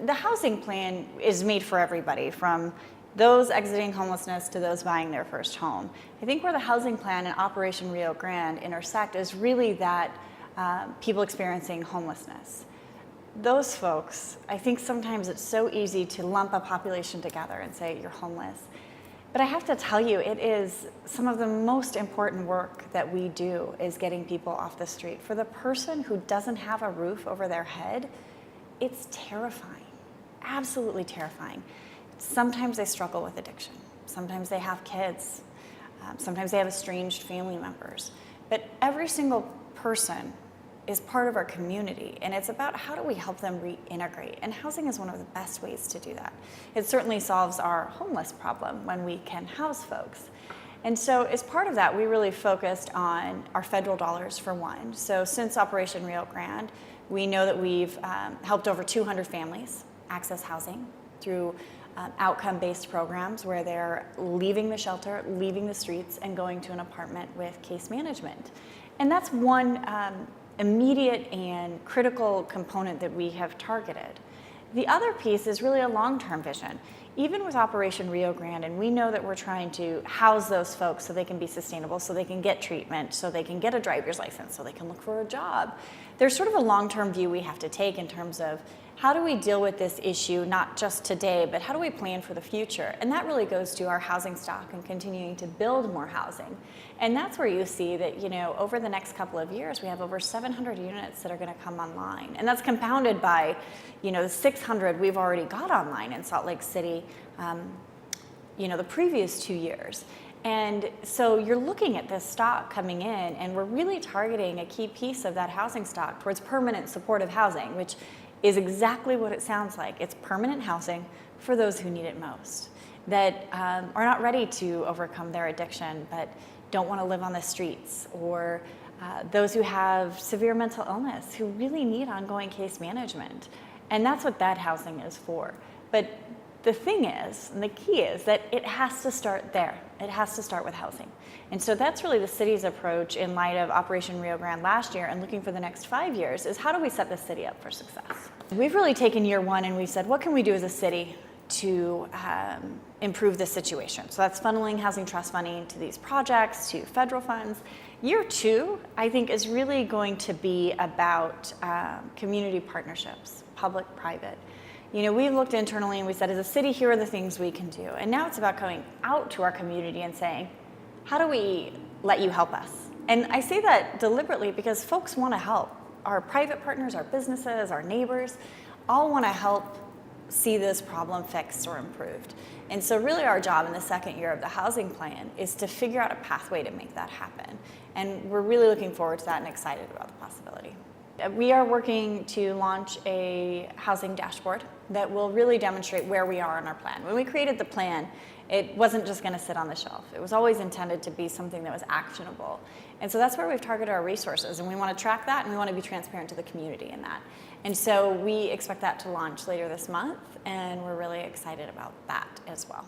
The housing plan is made for everybody, from those exiting homelessness to those buying their first home. I think where the housing plan and Operation Rio Grande intersect is really that people experiencing homelessness. Those folks, I think sometimes it's so easy to lump a population together and say you're homeless. But I have to tell you, it is some of the most important work that we do is getting people off the street. For the person who doesn't have a roof over their head, it's terrifying, absolutely terrifying. Sometimes they struggle with addiction. Sometimes they have kids. Sometimes they have estranged family members. But every single person is part of our community, and it's about how do we help them reintegrate, and housing is one of the best ways to do that. It certainly solves our homeless problem when we can house folks. And so as part of that, we really focused on our federal dollars for one. So since Operation Rio Grande, we know that we've helped over 200 families access housing through outcome-based programs where they're leaving the shelter, leaving the streets, and going to an apartment with case management. And that's one immediate and critical component that we have targeted. The other piece is really a long-term vision. Even with Operation Rio Grande, and we know that we're trying to house those folks so they can be sustainable, so they can get treatment, so they can get a driver's license, so they can look for a job. There's sort of a long-term view we have to take in terms of how do we deal with this issue, not just today, but how do we plan for the future? And that really goes to our housing stock and continuing to build more housing. And that's where you see that, over the next couple of years, we have over 700 units that are going to come online. And that's compounded by, the 600 we've already got online in Salt Lake City, the previous 2 years. And so you're looking at this stock coming in, and we're really targeting a key piece of that housing stock towards permanent supportive housing, which is exactly what it sounds like. It's permanent housing for those who need it most, that are not ready to overcome their addiction, but don't want to live on the streets, or those who have severe mental illness who really need ongoing case management. And that's what that housing is for. But the thing is, and the key is, that it has to start there. It has to start with housing. And so that's really the city's approach in light of Operation Rio Grande last year and looking for the next 5 years, is how do we set the city up for success? We've really taken year one and we said, what can we do as a city to improve this situation? So that's funneling housing trust funding to these projects, to federal funds. Year two, I think, is really going to be about community partnerships, public-private. We looked internally and we said, as a city, here are the things we can do. And now it's about going out to our community and saying, how do we let you help us? And I say that deliberately because folks want to help. Our private partners, our businesses, our neighbors, all want to help see this problem fixed or improved. And so really our job in the second year of the housing plan is to figure out a pathway to make that happen. And we're really looking forward to that and excited about the possibility. We are working to launch a housing dashboard that will really demonstrate where we are in our plan. When we created the plan, it wasn't just going to sit on the shelf. It was always intended to be something that was actionable. And so that's where we've targeted our resources, and we want to track that, and we want to be transparent to the community in that. And so we expect that to launch later this month, and we're really excited about that as well.